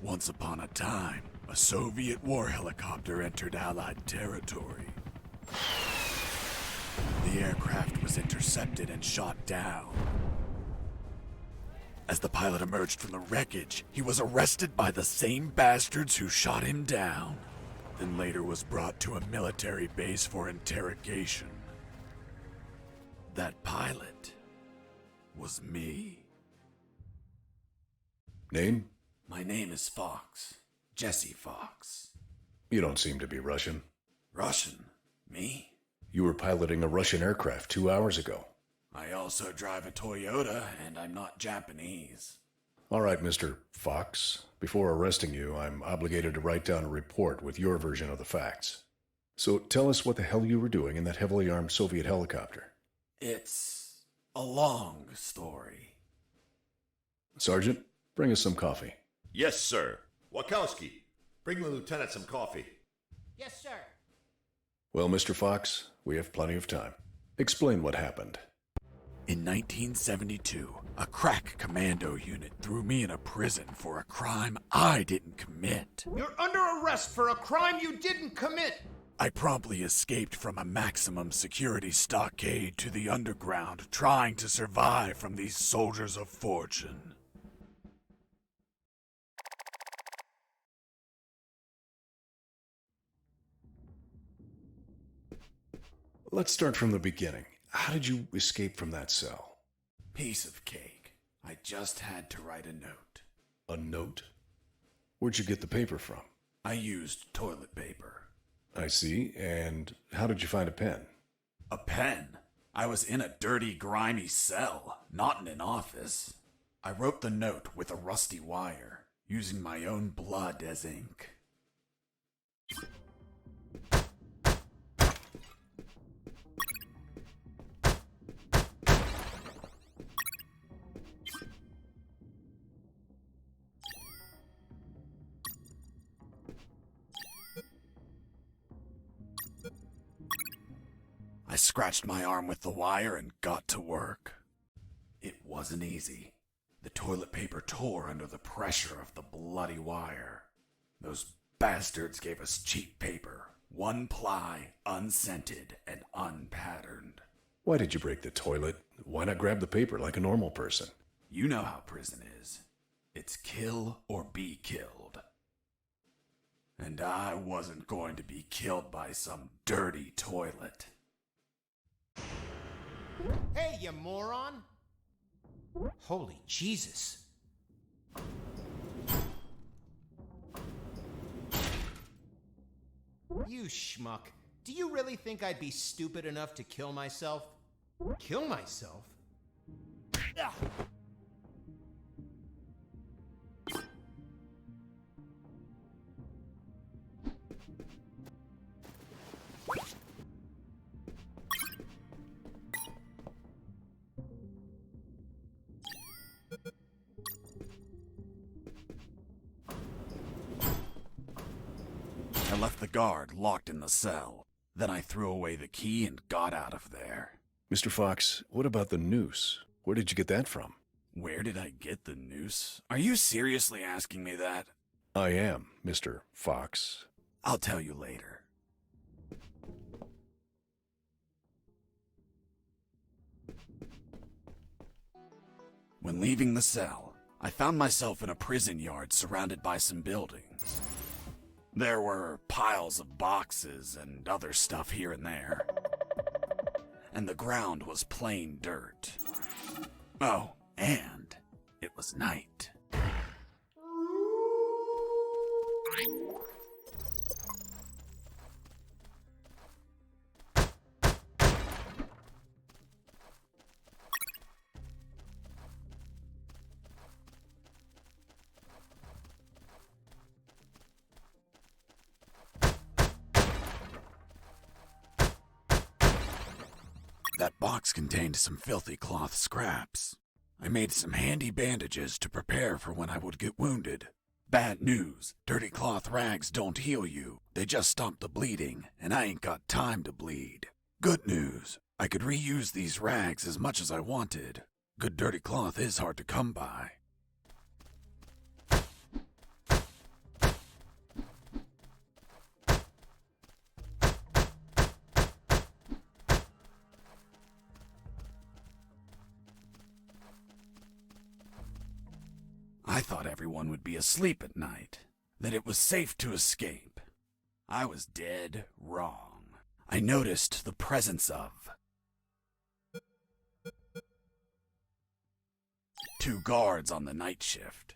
Once upon a time, a Soviet war helicopter entered Allied territory. The aircraft was intercepted and shot down. As the pilot emerged from the wreckage, he was arrested by the same bastards who shot him down, then later was brought to a military base for interrogation. That pilot was me. Name? My name is Fox. Jesse Fox. You don't seem to be Russian. Russian? Me? You were piloting a Russian aircraft 2 hours ago. I also drive a Toyota, and I'm not Japanese. All right, Mr. Fox. Before arresting you, I'm obligated to write down a report with your version of the facts. So tell us what the hell you were doing in that heavily armed Soviet helicopter. It's a long story. Sergeant, bring us some coffee. Yes, sir. Wachowski, bring the lieutenant some coffee. Yes, sir. Well, Mr. Fox, we have plenty of time. Explain what happened. In 1972, a crack commando unit threw me in a prison for a crime I didn't commit. You're under arrest for a crime you didn't commit. I promptly escaped from a maximum security stockade to the underground, trying to survive from these soldiers of fortune. Let's start from the beginning. How did you escape from that cell? Piece of cake. I just had to write a note. A note? Where'd you get the paper from? I used toilet paper. I see. And how did you find a pen? A pen? I was in a dirty, grimy cell, not in an office. I wrote the note with a rusty wire, using my own blood as ink. I scratched my arm with the wire and got to work. It wasn't easy. The toilet paper tore under the pressure of the bloody wire. Those bastards gave us cheap paper, one ply, unscented, and unpatterned. Why did you break the toilet? Why not grab the paper like a normal person? You know how prison is. It's kill or be killed. And I wasn't going to be killed by some dirty toilet. Hey, you moron! Holy Jesus. You schmuck. Do you really think I'd be stupid enough to kill myself? Kill myself? Ugh. I left the guard locked in the cell. Then I threw away the key and got out of there. Mr. Fox, what about the noose? Where did you get that from? Where did I get the noose? Are you seriously asking me that? I am, Mr. Fox. I'll tell you later. When leaving the cell, I found myself in a prison yard surrounded by some buildings. There were piles of boxes and other stuff here and there. And the ground was plain dirt. Oh, and it was night. That box contained some filthy cloth scraps. I made some handy bandages to prepare for when I would get wounded. Bad news, dirty cloth rags don't heal you. They just stop the bleeding, and I ain't got time to bleed. Good news, I could reuse these rags as much as I wanted. Good dirty cloth is hard to come by. I thought everyone would be asleep at night, that it was safe to escape. I was dead wrong. I noticed the presence of 2 guards on the night shift.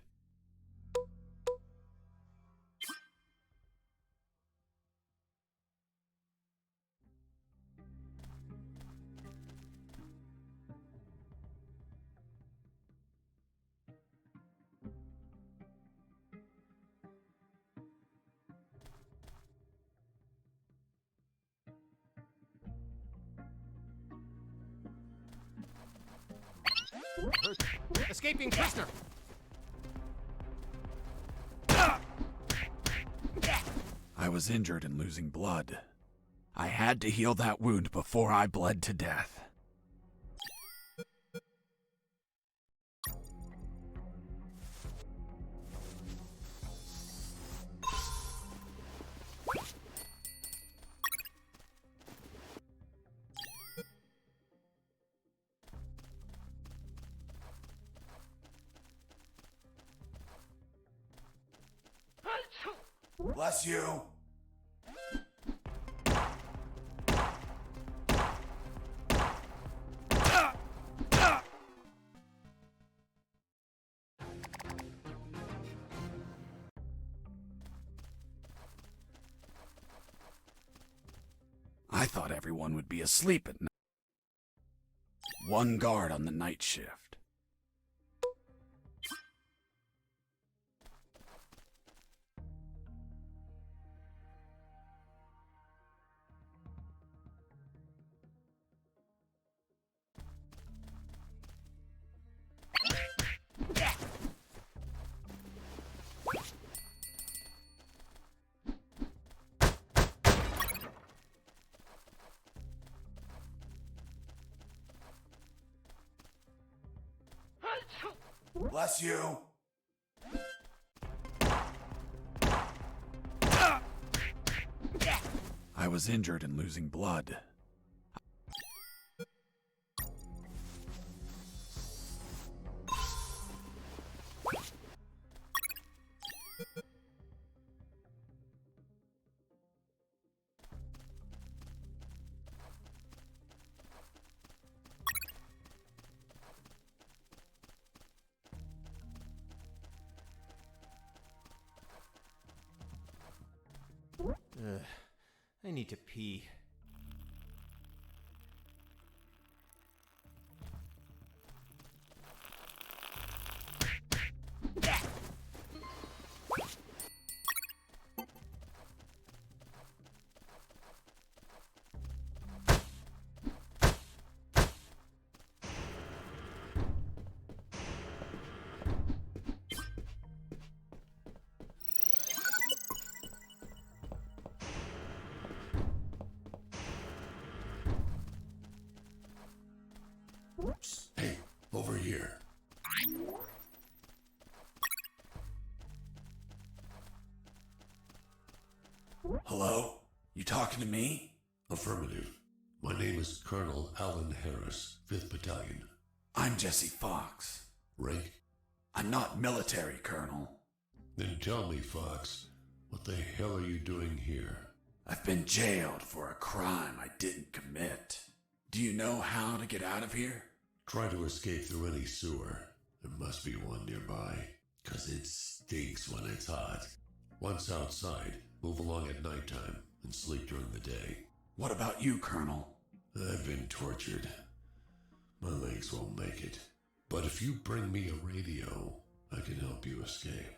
Escaping prisoner! I was injured and losing blood. I had to heal that wound before I bled to death. Bless you. I thought everyone would be asleep at night. 1 guard on the night shift. Bless you. I was injured and losing blood. I need to pee. Hey, over here. Hello? You talking to me? Affirmative. My name is Colonel Alan Harris, 5th Battalion. I'm Jesse Fox. Rank? I'm not military, Colonel. Then tell me, Fox, what the hell are you doing here? I've been jailed for a crime I didn't commit. Do you know how to get out of here? Try to escape through any sewer. There must be one nearby, 'cause it stinks when it's hot. Once outside, move along at nighttime and sleep during the day. What about you, Colonel? I've been tortured. My legs won't make it. But if you bring me a radio, I can help you escape.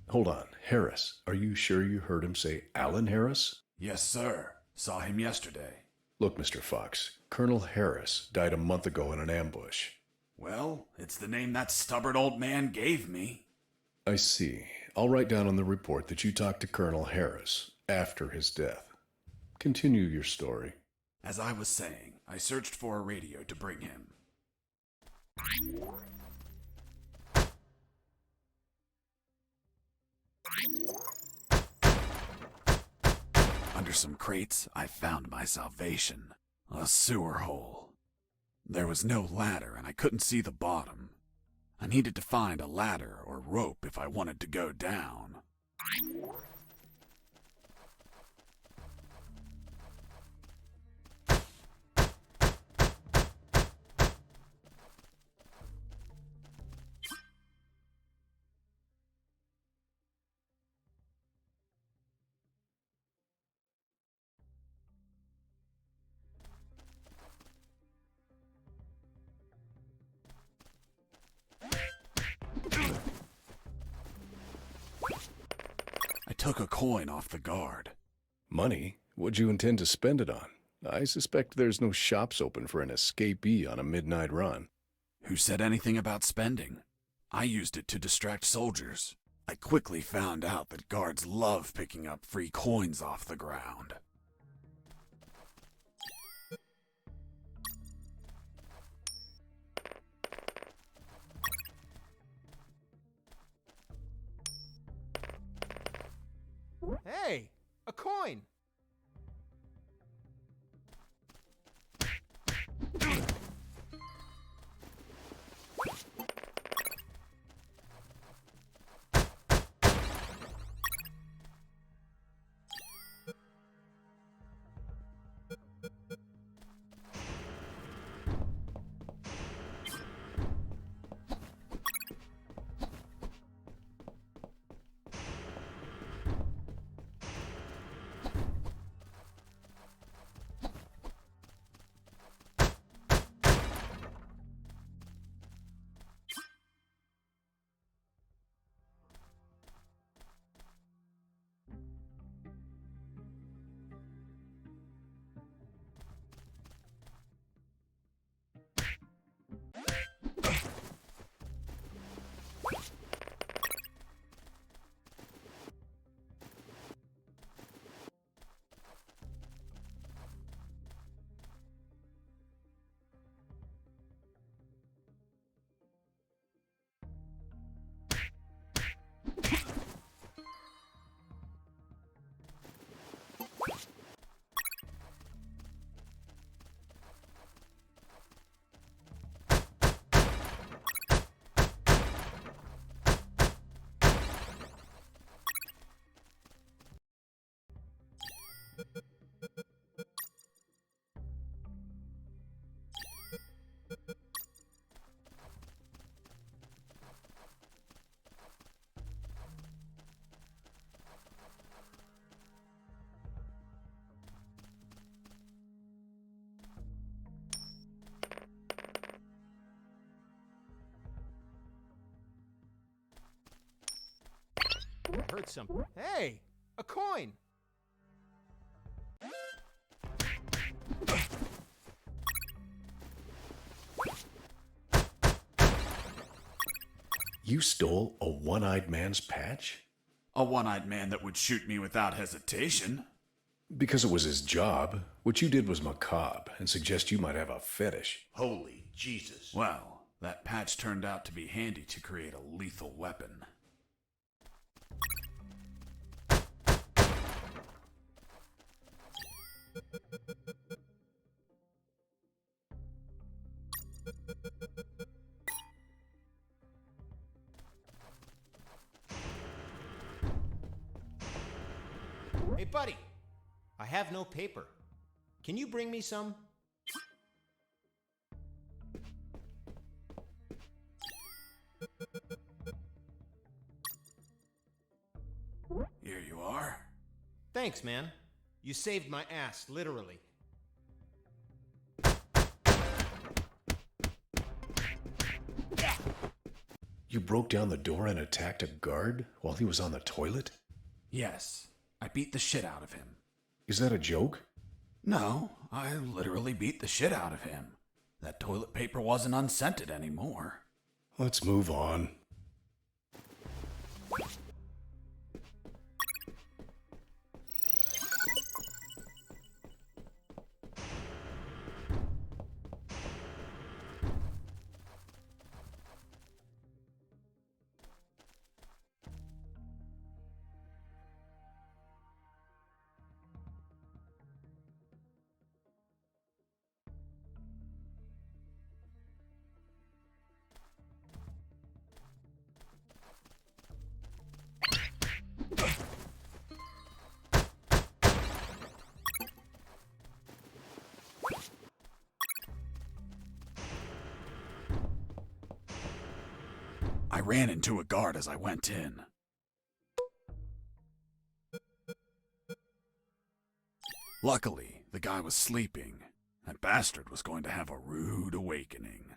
Hold on, Harris. Are you sure you heard him say Alan Harris? Yes, sir. Saw him yesterday. Look, Mr. Fox, Colonel Harris died a month ago in an ambush. Well, it's the name that stubborn old man gave me. I see. I'll write down on the report that you talked to Colonel Harris after his death. Continue your story. As I was saying, I searched for a radio to bring him. Under some crates, I found my salvation. A sewer hole. There was no ladder and I couldn't see the bottom. I needed to find a ladder or rope if I wanted to go down. I took a coin off the guard. Money? What'd you intend to spend it on? I suspect there's no shops open for an escapee on a midnight run. Who said anything about spending? I used it to distract soldiers. I quickly found out that guards love picking up free coins off the ground. Hey, a coin! I heard something. Hey, a coin! You stole a one-eyed man's patch? A one-eyed man that would shoot me without hesitation. Because it was his job. What you did was macabre and suggest you might have a fetish. Holy Jesus. Well, that patch turned out to be handy to create a lethal weapon. Hey, buddy, I have no paper. Can you bring me some? Here you are. Thanks, man. You saved my ass, literally. You broke down the door and attacked a guard while he was on the toilet? Yes, I beat the shit out of him. Is that a joke? No, I literally beat the shit out of him. That toilet paper wasn't unscented anymore. Let's move on. I ran into a guard as I went in. Luckily, the guy was sleeping. That bastard was going to have a rude awakening.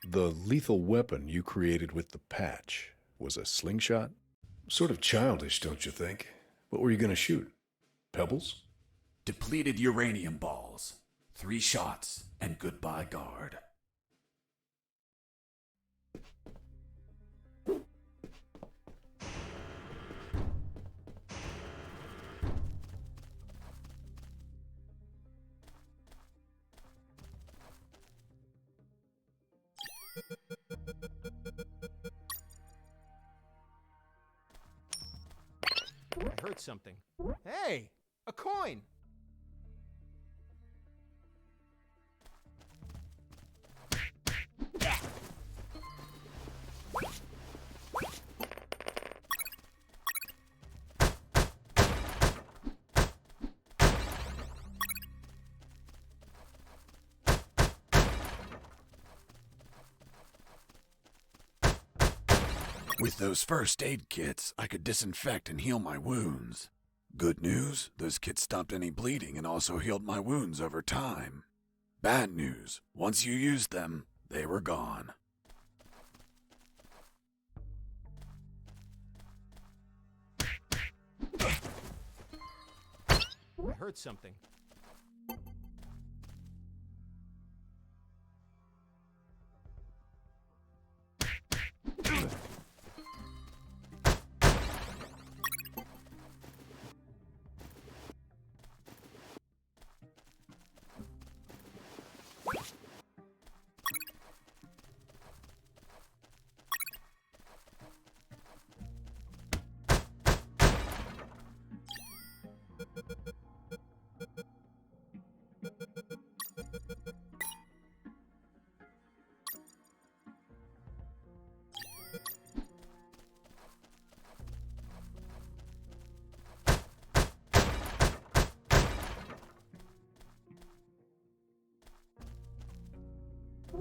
The lethal weapon you created with the patch was a slingshot? Sort of childish, don't you think? What were you going to shoot? Pebbles? Depleted uranium balls. 3 shots, and goodbye, guard. I heard something. Hey, a coin! With those first aid kits, I could disinfect and heal my wounds. Good news, those kits stopped any bleeding and also healed my wounds over time. Bad news, once you used them, they were gone. I heard something.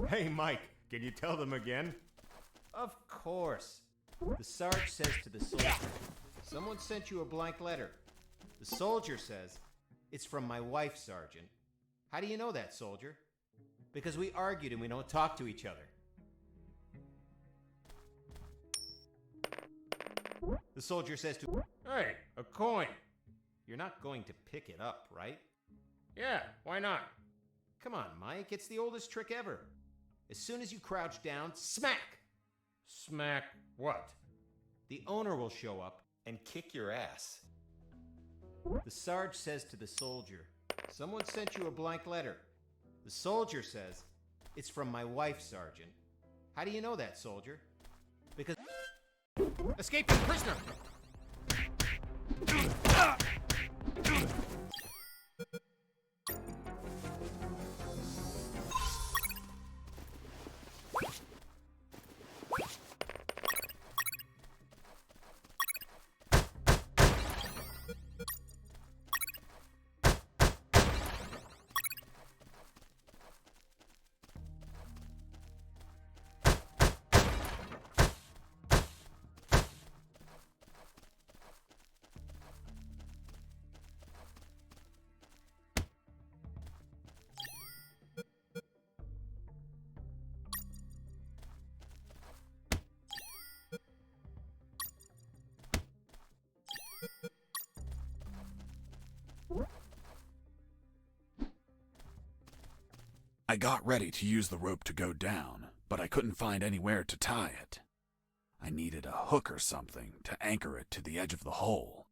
Hey, Mike, can you tell them again? Of course. The Sarge says to the soldier, someone sent you a blank letter. The soldier says, it's from my wife, Sergeant. How do you know that, soldier? Because we argued and we don't talk to each other. The soldier says to, hey, a coin. You're not going to pick it up, right? Yeah, why not? Come on, Mike, it's the oldest trick ever. As soon as you crouch down, smack! Smack what? The owner will show up and kick your ass. The Sarge says to the soldier, someone sent you a blank letter. The soldier says, it's from my wife, Sergeant. How do you know that, soldier? Because... Escaping prisoner! I got ready to use the rope to go down, but I couldn't find anywhere to tie it. I needed a hook or something to anchor it to the edge of the hole.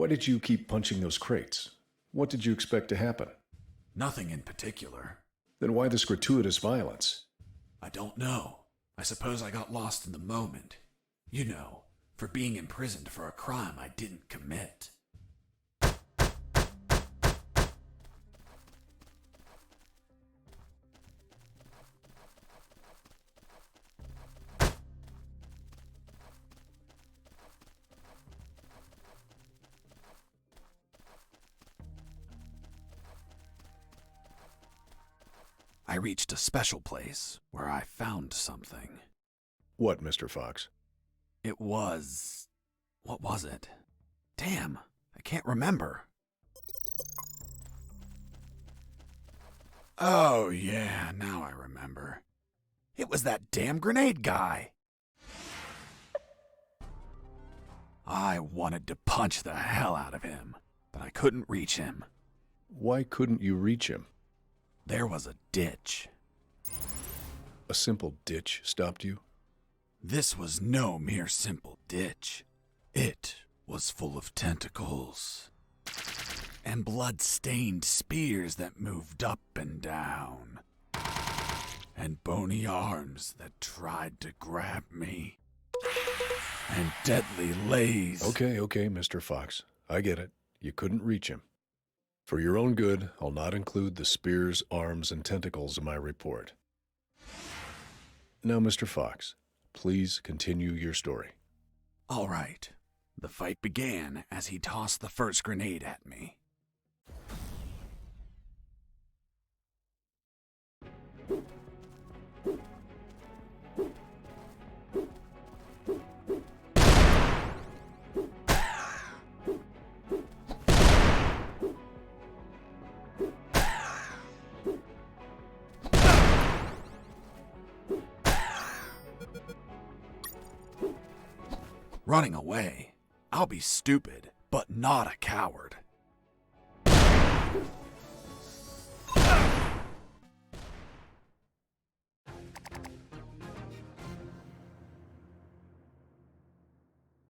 Why did you keep punching those crates? What did you expect to happen? Nothing in particular. Then why this gratuitous violence? I don't know. I suppose I got lost in the moment. You know, for being imprisoned for a crime I didn't commit. I reached a special place where I found something. What, Mr. Fox? It was... what was it? Damn, I can't remember. Oh yeah, now I remember. It was that damn grenade guy. I wanted to punch the hell out of him, but I couldn't reach him. Why couldn't you reach him? There was a ditch. A simple ditch stopped you? This was no mere simple ditch. It was full of tentacles and blood-stained spears that moved up and down, and bony arms that tried to grab me, and deadly lays. Okay, Mr. Fox. I get it. You couldn't reach him. For your own good, I'll not include the spears, arms, and tentacles in my report. Now, Mr. Fox, please continue your story. All right. The fight began as he tossed the first grenade at me. Running away. I'll be stupid, but not a coward.